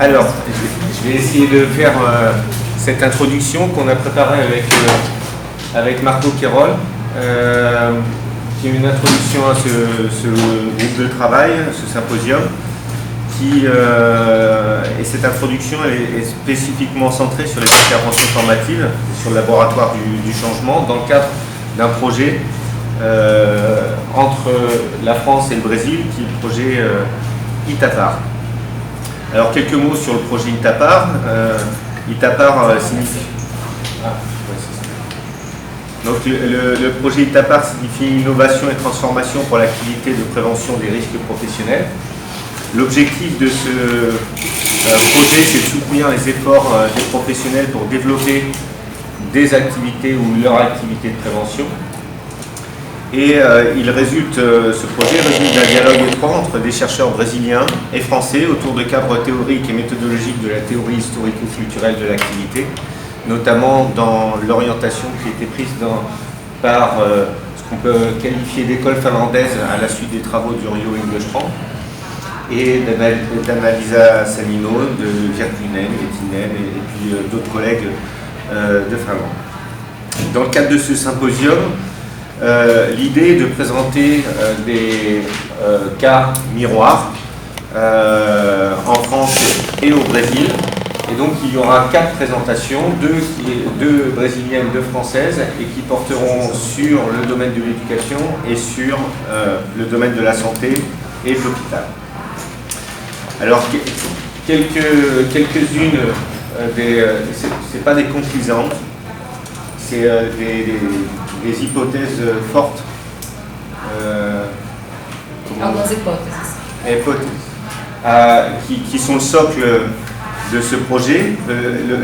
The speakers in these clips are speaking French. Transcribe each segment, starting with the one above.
Alors, je vais essayer de faire cette introduction qu'on a préparée avec Marco Querol, qui est une introduction à ce groupe de travail, ce symposium. Et cette introduction elle est spécifiquement centrée sur les interventions formatives, sur le laboratoire du changement, dans le cadre d'un projet entre la France et le Brésil, qui est le projet ITAPAR. Alors quelques mots sur le projet ITAPAR. ITAPAR signifie... Donc le projet ITAPAR signifie Innovation et Transformation pour l'activité de prévention des risques professionnels. L'objectif de ce projet, c'est de soutenir les efforts des professionnels pour développer des activités ou leur activité de prévention. Et ce projet résulte d'un dialogue étroit entre des chercheurs brésiliens et français autour de cadres théoriques et méthodologiques de la théorie historico-culturelle de l'activité, notamment dans l'orientation qui a été prise par ce qu'on peut qualifier d'école finlandaise à la suite des travaux du Rio Engelstrand, et d'Anna-Liisa Salmino, de Virkunen, Lehtinen et puis d'autres collègues de Finlande. Dans le cadre de ce symposium, l'idée est de présenter des cas miroirs en France et au Brésil. Et donc il y aura 4 présentations, deux brésiliennes, 2 françaises, et qui porteront sur le domaine de l'éducation et sur le domaine de la santé et de l'hôpital. Alors, quelques-unes c'est pas des conclusions, c'est des hypothèses fortes. Algumas hypothèses. Qui sont le socle de ce projet.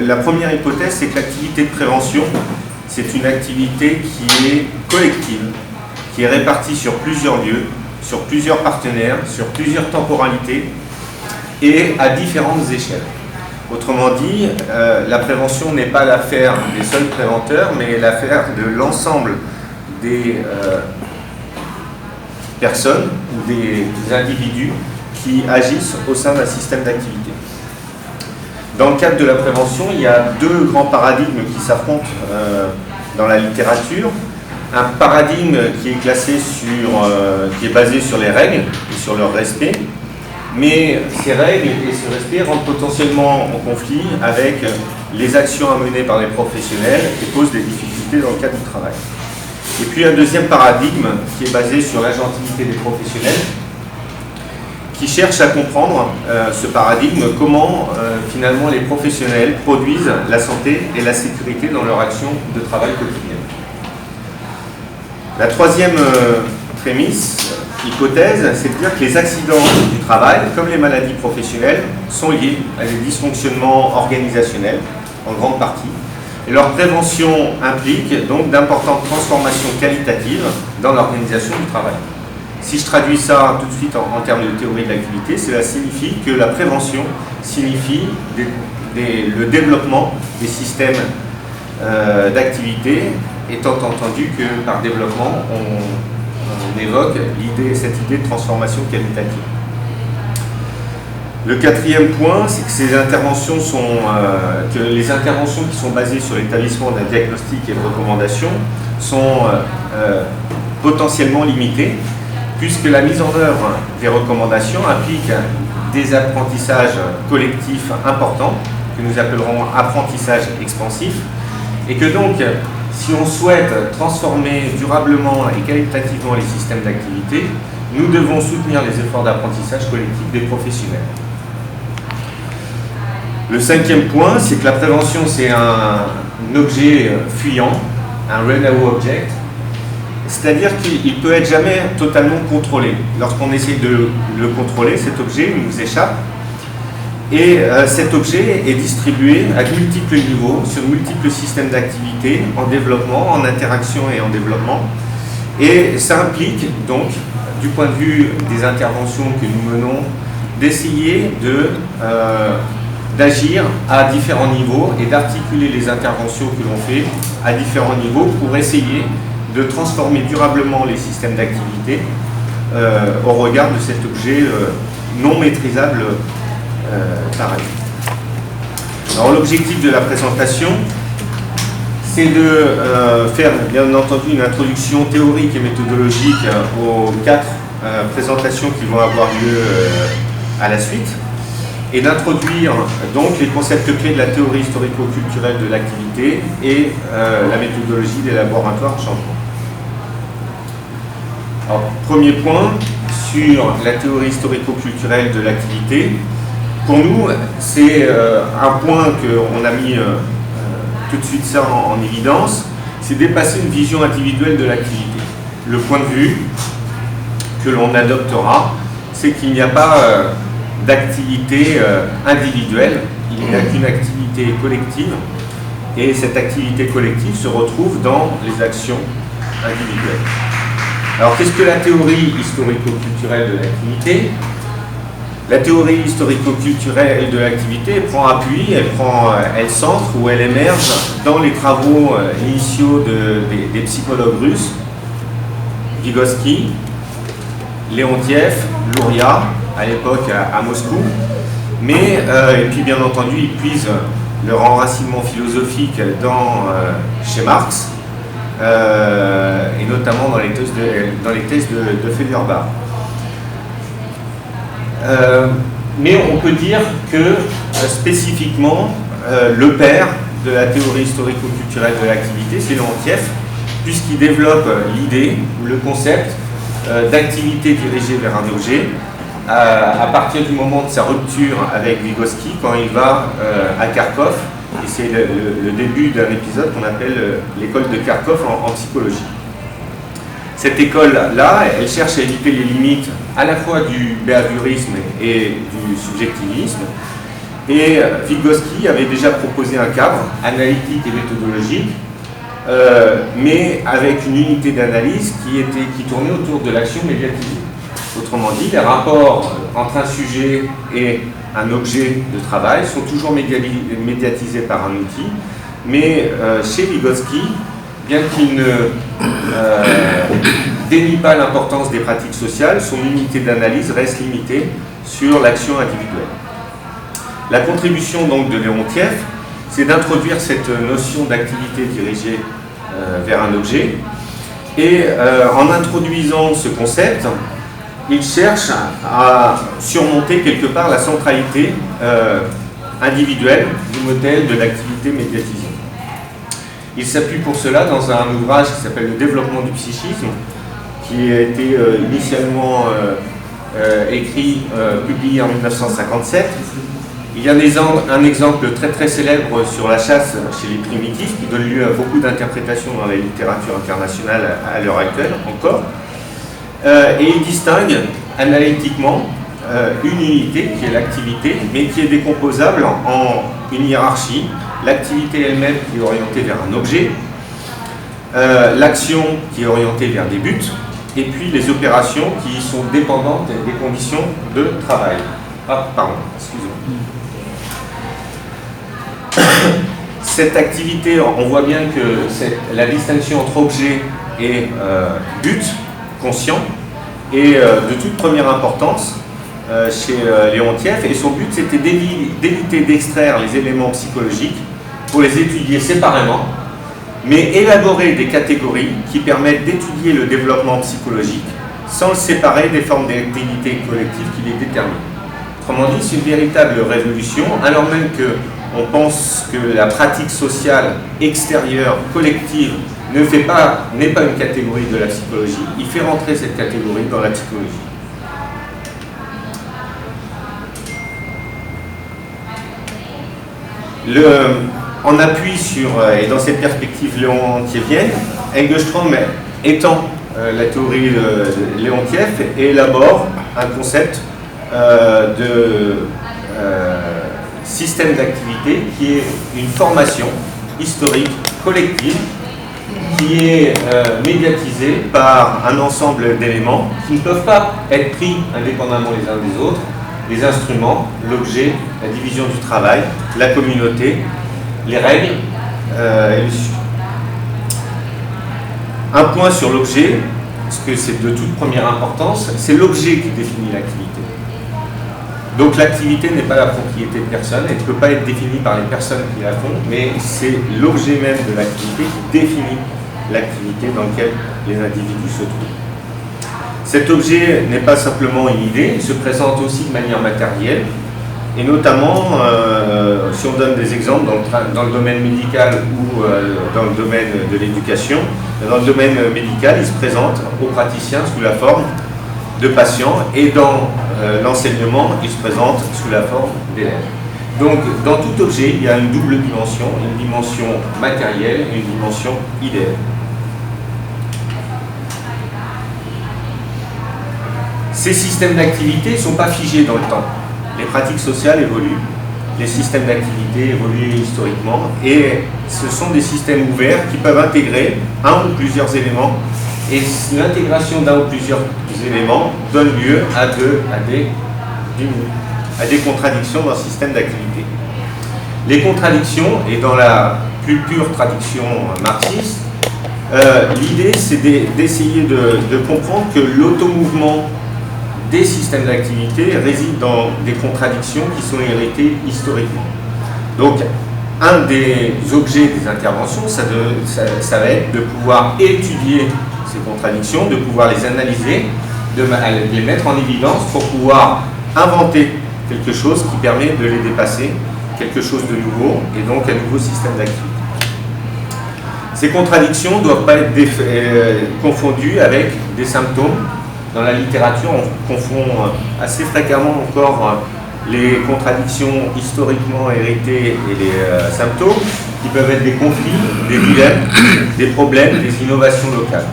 La première hypothèse, c'est que l'activité de prévention, c'est une activité qui est collective, qui est répartie sur plusieurs lieux, sur plusieurs partenaires, sur plusieurs temporalités, et à différentes échelles. Autrement dit, la prévention n'est pas l'affaire des seuls préventeurs, mais l'affaire de l'ensemble des personnes ou des individus qui agissent au sein d'un système d'activité. Dans le cadre de la prévention, il y a 2 grands paradigmes qui s'affrontent dans la littérature. Un paradigme qui est qui est basé sur les règles et sur leur respect. Mais ces règles et ce respect rentrent potentiellement en conflit avec les actions à mener par les professionnels et posent des difficultés dans le cadre du travail. Et puis un deuxième paradigme qui est basé sur l'agentivité des professionnels, qui cherche à comprendre ce paradigme, comment finalement les professionnels produisent la santé et la sécurité dans leur action de travail quotidienne. La troisième prémisse, hypothèse, c'est de dire que les accidents du travail, comme les maladies professionnelles, sont liés à des dysfonctionnements organisationnels, en grande partie. Et leur prévention implique donc d'importantes transformations qualitatives dans l'organisation du travail. Si je traduis ça tout de suite en termes de théorie de l'activité, cela signifie que la prévention signifie le développement des systèmes d'activité, étant entendu que par développement, on évoque cette idée de transformation qualitative. Le 4e point, c'est que les interventions qui sont basées sur l'établissement d'un diagnostic et de recommandations sont potentiellement limitées, puisque la mise en œuvre des recommandations implique des apprentissages collectifs importants, que nous appellerons apprentissage expansif, et que donc, si on souhaite transformer durablement et qualitativement les systèmes d'activité, nous devons soutenir les efforts d'apprentissage collectif des professionnels. Le 5e point, c'est que la prévention, c'est un objet fuyant, un runaway object, c'est-à-dire qu'il ne peut être jamais totalement contrôlé. Lorsqu'on essaie de le contrôler, cet objet nous échappe. Et cet objet est distribué à multiples niveaux, sur multiples systèmes d'activité, en développement, en interaction et en développement. Et ça implique donc, du point de vue des interventions que nous menons, d'essayer d'agir à différents niveaux et d'articuler les interventions que l'on fait à différents niveaux pour essayer de transformer durablement les systèmes d'activité au regard de cet objet non maîtrisable pareil. Alors l'objectif de la présentation, c'est de faire bien entendu une introduction théorique et méthodologique aux 4 présentations qui vont avoir lieu à la suite, et d'introduire donc les concepts clés de la théorie historico-culturelle de l'activité et la méthodologie des laboratoires changement. Alors, premier point sur la théorie historico-culturelle de l'activité. Pour nous, c'est un point qu'on a mis tout de suite ça en évidence, c'est dépasser une vision individuelle de l'activité. Le point de vue que l'on adoptera, c'est qu'il n'y a pas d'activité individuelle, il n'y a qu'une activité collective, et cette activité collective se retrouve dans les actions individuelles. Alors qu'est-ce que la théorie historico-culturelle de l'activité? La théorie historico-culturelle de l'activité prend appui, elle centre ou elle émerge dans les travaux initiaux des psychologues russes, Vygotsky, Leontiev, Luria, à l'époque à Moscou, mais et puis bien entendu ils puisent leur enracinement philosophique chez Marx, et notamment dans les thèses de Feuerbach. Mais on peut dire que spécifiquement le père de la théorie historico-culturelle de l'activité, c'est Leontiev, puisqu'il développe l'idée ou le concept d'activité dirigée vers un objet à partir du moment de sa rupture avec Vygotsky, quand il va à Kharkov, et c'est le début d'un épisode qu'on appelle l'école de Kharkov en psychologie. Cette école-là, elle cherche à éviter les limites à la fois du behaviorisme et du subjectivisme. Et Vygotsky avait déjà proposé un cadre analytique et méthodologique, mais avec une unité d'analyse qui tournait autour de l'action médiatisée. Autrement dit, les rapports entre un sujet et un objet de travail sont toujours médiatisés par un outil, mais chez Vygotsky, bien qu'il ne dénie pas l'importance des pratiques sociales, son unité d'analyse reste limitée sur l'action individuelle. La contribution donc de Leontiev, c'est d'introduire cette notion d'activité dirigée vers un objet, et en introduisant ce concept, il cherche à surmonter quelque part la centralité individuelle du modèle de l'activité médiatisée. Il s'appuie pour cela dans un ouvrage qui s'appelle Le développement du psychisme, qui a été initialement écrit, publié en 1957. Il y a un exemple très très célèbre sur la chasse chez les primitifs, qui donne lieu à beaucoup d'interprétations dans la littérature internationale à l'heure actuelle encore. Et il distingue analytiquement une unité qui est l'activité, mais qui est décomposable en une hiérarchie. L'activité elle-même qui est orientée vers un objet, l'action qui est orientée vers des buts, et puis les opérations qui sont dépendantes des conditions de travail. Ah, pardon, excusez-moi. Cette activité, on voit bien que la distinction entre objet et but conscient est de toute première importance chez Leontiev, et son but c'était d'éviter d'extraire les éléments psychologiques pour les étudier séparément, mais élaborer des catégories qui permettent d'étudier le développement psychologique sans le séparer des formes d'activité collective qui les déterminent. Autrement dit, c'est une véritable révolution, alors même qu'on pense que la pratique sociale extérieure, collective, n'est pas une catégorie de la psychologie, il fait rentrer cette catégorie dans la psychologie. En appui sur, et dans cette perspective léontievienne, Engelstrom étend la théorie de Leontiev et élabore un concept de système d'activité qui est une formation historique collective qui est médiatisée par un ensemble d'éléments qui ne peuvent pas être pris indépendamment les uns des autres: les instruments, l'objet, la division du travail, la communauté, les règles et le sujet. Un point sur l'objet, parce que c'est de toute première importance, c'est l'objet qui définit l'activité. Donc l'activité n'est pas la propriété de personne, elle ne peut pas être définie par les personnes qui la font, mais c'est l'objet même de l'activité qui définit l'activité dans laquelle les individus se trouvent. Cet objet n'est pas simplement une idée, il se présente aussi de manière matérielle, et notamment, si on donne des exemples dans le domaine médical ou dans le domaine de l'éducation, dans le domaine médical, il se présente aux praticiens sous la forme de patients, et dans l'enseignement, il se présente sous la forme d'élèves. Donc, dans tout objet, il y a une double dimension, une dimension matérielle et une dimension idéale. Ces systèmes d'activité ne sont pas figés dans le temps. Les pratiques sociales évoluent, les systèmes d'activité évoluent historiquement, et ce sont des systèmes ouverts qui peuvent intégrer un ou plusieurs éléments, et l'intégration d'un ou plusieurs éléments donne lieu à des contradictions dans le système d'activité. Les contradictions, et dans la plus pure traduction marxiste, l'idée c'est d'essayer de comprendre que l'automouvement des systèmes d'activité réside dans des contradictions qui sont héritées historiquement. Donc, un des objets des interventions, ça va être de pouvoir étudier ces contradictions, de pouvoir les analyser, de les mettre en évidence pour pouvoir inventer quelque chose qui permet de les dépasser, quelque chose de nouveau, et donc un nouveau système d'activité. Ces contradictions ne doivent pas être confondues avec des symptômes. Dans la littérature, on confond assez fréquemment encore les contradictions historiquement héritées et les symptômes, qui peuvent être des conflits, des dilemmes, des problèmes, des innovations locales.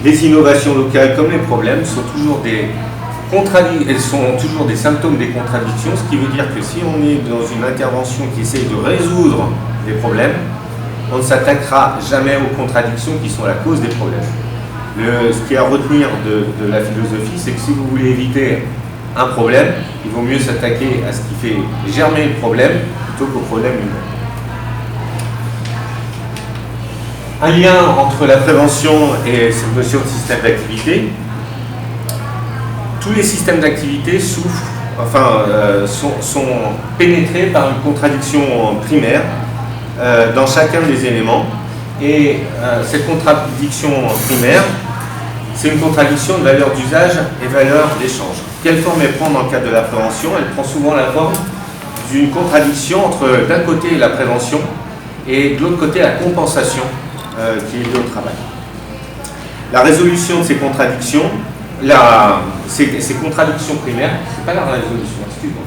Les innovations locales, comme les problèmes, sont toujours des symptômes des contradictions, ce qui veut dire que si on est dans une intervention qui essaie de résoudre des problèmes, on ne s'attaquera jamais aux contradictions qui sont la cause des problèmes. Ce qui est à retenir de la philosophie, c'est que si vous voulez éviter un problème, il vaut mieux s'attaquer à ce qui fait germer le problème plutôt qu'au problème lui-même. Un lien entre la prévention et cette notion de système d'activité. Tous les systèmes d'activité sont pénétrés par une contradiction primaire dans chacun des éléments. Et cette contradiction primaire, c'est une contradiction de valeur d'usage et valeur d'échange. Quelle forme elle prend dans le cadre de la prévention? Elle prend souvent la forme d'une contradiction entre d'un côté la prévention et de l'autre côté la compensation qui est liée au travail. La résolution de ces contradictions, ces contradictions primaires, c'est pas la résolution, excuse-moi.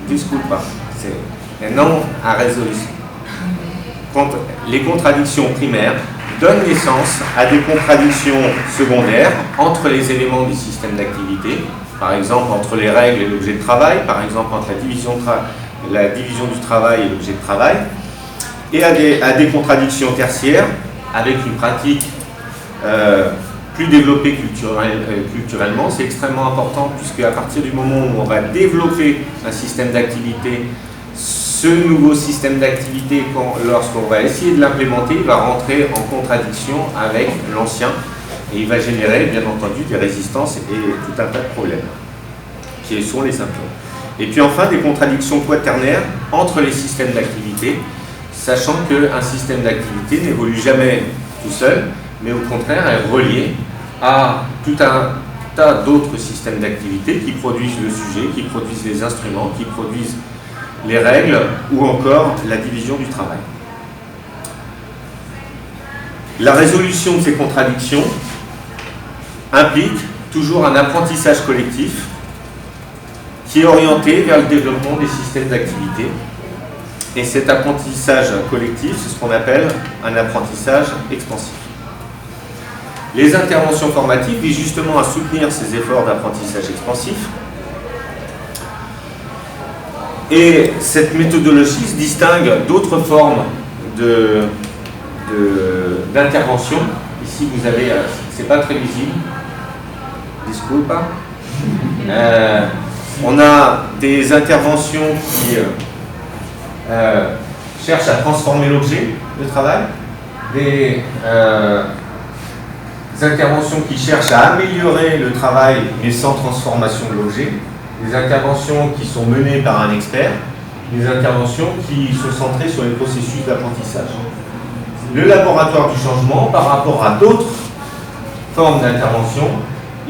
Disculpa, c'est non à résolution. Les contradictions primaires donnent naissance à des contradictions secondaires entre les éléments du système d'activité, par exemple entre les règles et l'objet de travail, par exemple entre la division du travail et l'objet de travail, et à des contradictions tertiaires avec une pratique plus développée culturellement. C'est extrêmement important puisque à partir du moment où on va développer un système d'activité, ce nouveau système d'activité, lorsqu'on va essayer de l'implémenter, il va rentrer en contradiction avec l'ancien et il va générer bien entendu des résistances et tout un tas de problèmes qui sont les symptômes. Et puis enfin des contradictions quaternaires entre les systèmes d'activité, sachant qu'un système d'activité n'évolue jamais tout seul, mais au contraire est relié à tout un tas d'autres systèmes d'activité qui produisent le sujet, qui produisent les instruments, qui produisent les règles ou encore la division du travail. La résolution de ces contradictions implique toujours un apprentissage collectif qui est orienté vers le développement des systèmes d'activité. Et cet apprentissage collectif, c'est ce qu'on appelle un apprentissage expansif. Les interventions formatives visent justement à soutenir ces efforts d'apprentissage expansif. Et cette méthodologie se distingue d'autres formes d'intervention. Ici, vous avez, c'est pas très visible, disculpa. On a des interventions qui cherchent à transformer l'objet de travail, des interventions qui cherchent à améliorer le travail mais sans transformation de l'objet, des interventions qui sont menées par un expert, des interventions qui sont centrées sur les processus d'apprentissage. Le laboratoire du changement, par rapport à d'autres formes d'intervention,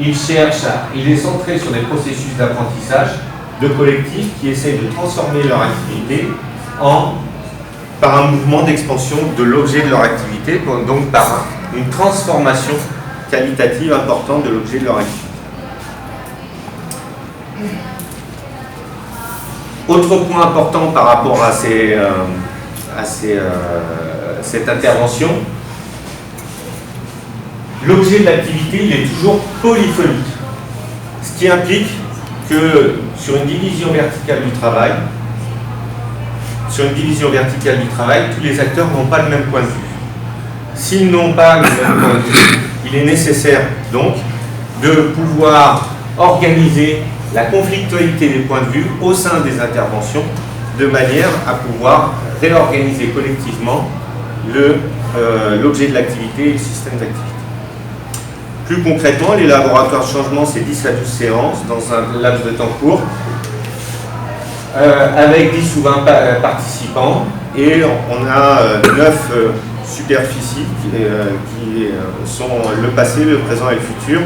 il est centré sur des processus d'apprentissage de collectifs qui essayent de transformer leur activité par un mouvement d'expansion de l'objet de leur activité, donc par une transformation qualitative importante de l'objet de leur activité. Autre point important par rapport à cette intervention, l'objet de l'activité il est toujours polyphonique, ce qui implique que sur une division verticale du travail, tous les acteurs n'ont pas le même point de vue. S'ils n'ont pas le même point de vue, il est nécessaire donc de pouvoir organiser la conflictualité des points de vue au sein des interventions de manière à pouvoir réorganiser collectivement l'objet de l'activité et le système d'activité. Plus concrètement, les laboratoires de changement, c'est 10 à 12 séances dans un laps de temps court, avec 10 ou 20 participants, et on a 9 superficies qui sont le passé, le présent et le futur,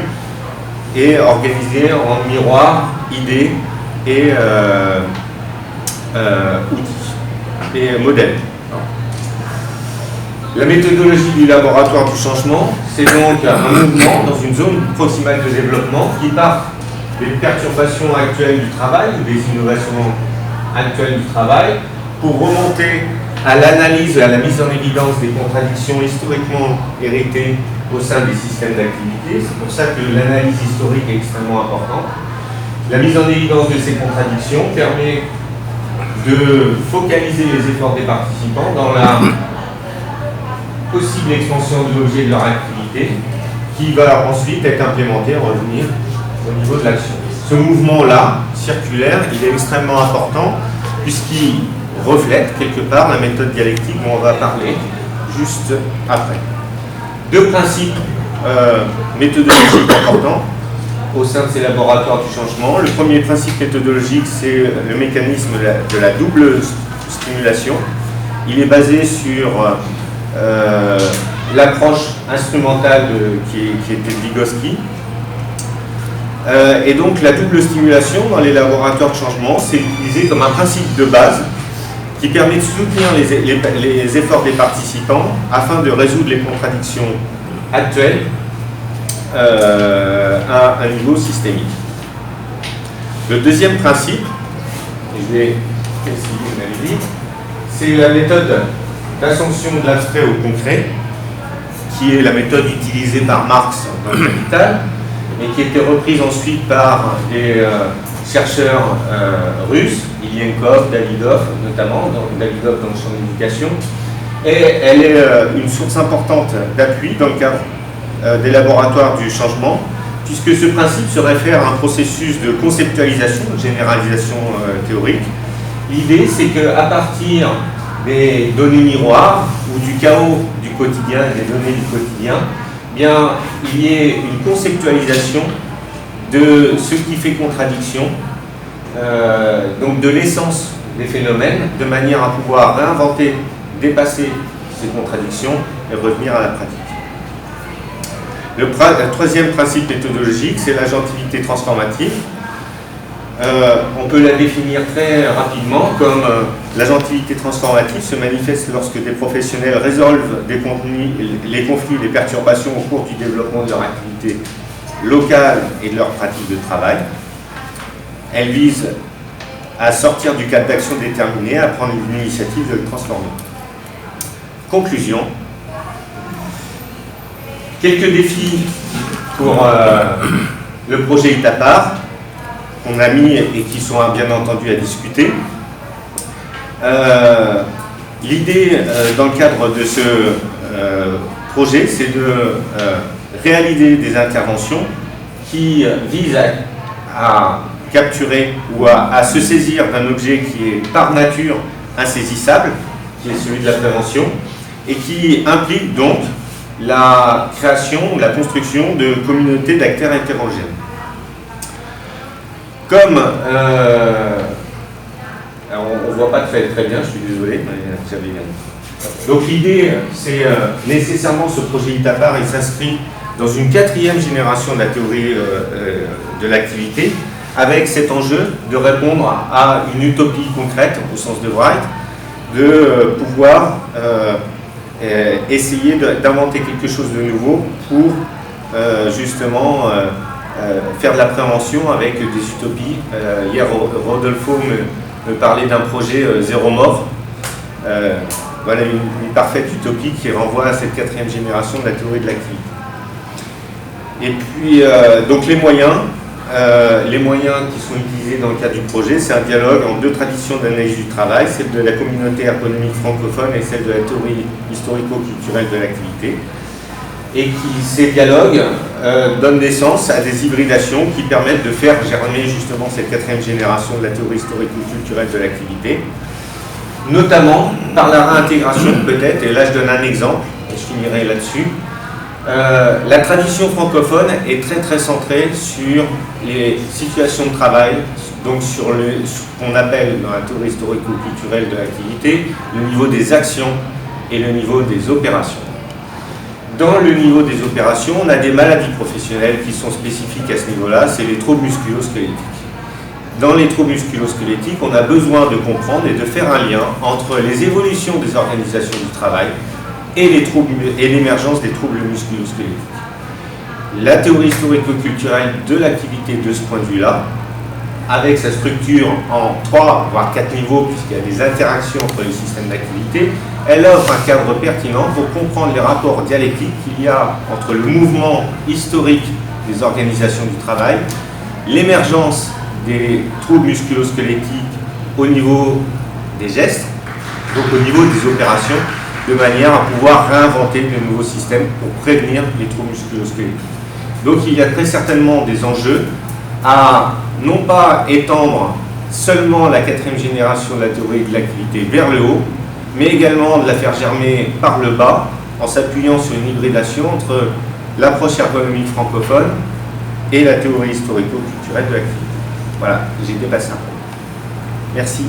et organisées en miroir, idées et outils et modèles. La méthodologie du laboratoire du changement, c'est donc un mouvement dans une zone proximale de développement qui part des perturbations actuelles du travail ou des innovations actuelles du travail pour remonter à l'analyse et à la mise en évidence des contradictions historiquement héritées au sein des systèmes d'activité. C'est pour ça que l'analyse historique est extrêmement importante. La mise en évidence de ces contradictions permet de focaliser les efforts des participants dans la possible expansion de l'objet de leur activité qui va ensuite être implémenté, revenir au niveau de l'action. Ce mouvement-là, circulaire, il est extrêmement important puisqu'il reflète quelque part la méthode dialectique dont on va parler juste après. Deux principes méthodologiques importants au sein de ces laboratoires du changement. Le premier principe méthodologique, c'est le mécanisme de la double stimulation. Il est basé sur l'approche instrumentale qui était de Vygotsky. Et donc la double stimulation dans les laboratoires de changement, c'est utilisé comme un principe de base qui permet de soutenir les efforts des participants afin de résoudre les contradictions actuelles à un niveau systémique. Le deuxième principe, je vais essayer de m'aller vite, c'est la méthode d'ascension de l'abstrait au concret, qui est la méthode utilisée par Marx dans le Capital, et qui a été reprise ensuite par des chercheurs russes, Ilienkov, Davidov notamment, Davidov dans le champ de l'éducation, et elle est une source importante d'appui dans le cadre des laboratoires du changement, puisque ce principe se réfère à un processus de conceptualisation, de généralisation théorique. L'idée, c'est qu'à partir des données miroirs ou du chaos du quotidien et des données du quotidien, bien, il y ait une conceptualisation de ce qui fait contradiction, donc de l'essence des phénomènes, de manière à pouvoir réinventer, dépasser ces contradictions et revenir à la pratique. Le troisième principe méthodologique, c'est l'agentivité transformative. On peut la définir très rapidement comme l'agentivité transformative se manifeste lorsque des professionnels résolvent les conflits, les perturbations au cours du développement de leur activité locale et de leur pratique de travail. Elle vise à sortir du cadre d'action déterminé, à prendre l'initiative de le transformer. Conclusion. Quelques défis pour le projet Itapar qu'on a mis et qui sont bien entendu à discuter. L'idée dans le cadre de ce projet, c'est de réaliser des interventions qui visent à capturer ou à se saisir d'un objet qui est par nature insaisissable, qui est celui de la prévention, et qui implique donc la création, la construction de communautés d'acteurs hétérogènes. Comme alors on ne voit pas très bien, je suis désolé, mais j'avais bien. Donc l'idée, c'est nécessairement ce projet ITAPAR, il s'inscrit dans une 4e génération de la théorie de l'activité, avec cet enjeu de répondre à une utopie concrète, au sens de Wright, de pouvoir essayer d'inventer quelque chose de nouveau pour justement faire de la prévention avec des utopies. Hier, Rodolfo me parlait d'un projet zéro mort. Voilà une parfaite utopie qui renvoie à cette 4e génération de la théorie de l'activité. Et puis, donc les moyens qui sont utilisés dans le cadre du projet, c'est un dialogue entre 2 traditions d'analyse du travail, celle de la communauté ergonomique francophone et celle de la théorie historico-culturelle de l'activité. Et ces dialogues donnent naissance à des hybridations qui permettent de faire germer justement cette 4e génération de la théorie historico-culturelle de l'activité, notamment par la réintégration peut-être, et là je donne un exemple, et je finirai là-dessus. La tradition francophone est très centrée sur les situations de travail, donc sur ce qu'on appelle dans la théorie historico-culturelle de l'activité, le niveau des actions et le niveau des opérations. Dans le niveau des opérations, on a des maladies professionnelles qui sont spécifiques à ce niveau-là, c'est les troubles musculo-squelettiques. Dans les troubles musculo-squelettiques, on a besoin de comprendre et de faire un lien entre les évolutions des organisations du travail et l'émergence des troubles musculo-squelettiques. La théorie historico-culturelle de l'activité de ce point de vue-là, avec sa structure en 3 voire 4 niveaux, puisqu'il y a des interactions entre les systèmes d'activité, elle offre un cadre pertinent pour comprendre les rapports dialectiques qu'il y a entre le mouvement historique des organisations du travail, l'émergence des troubles musculo-squelettiques au niveau des gestes, donc au niveau des opérations, de manière à pouvoir réinventer de nouveaux systèmes pour prévenir les troubles musculo-squelettiques. Donc il y a très certainement des enjeux à non pas étendre seulement la 4e génération de la théorie de l'activité vers le haut, mais également de la faire germer par le bas, en s'appuyant sur une hybridation entre l'approche ergonomique francophone et la théorie historico-culturelle de l'activité. Voilà, j'ai dépassé un peu. Merci.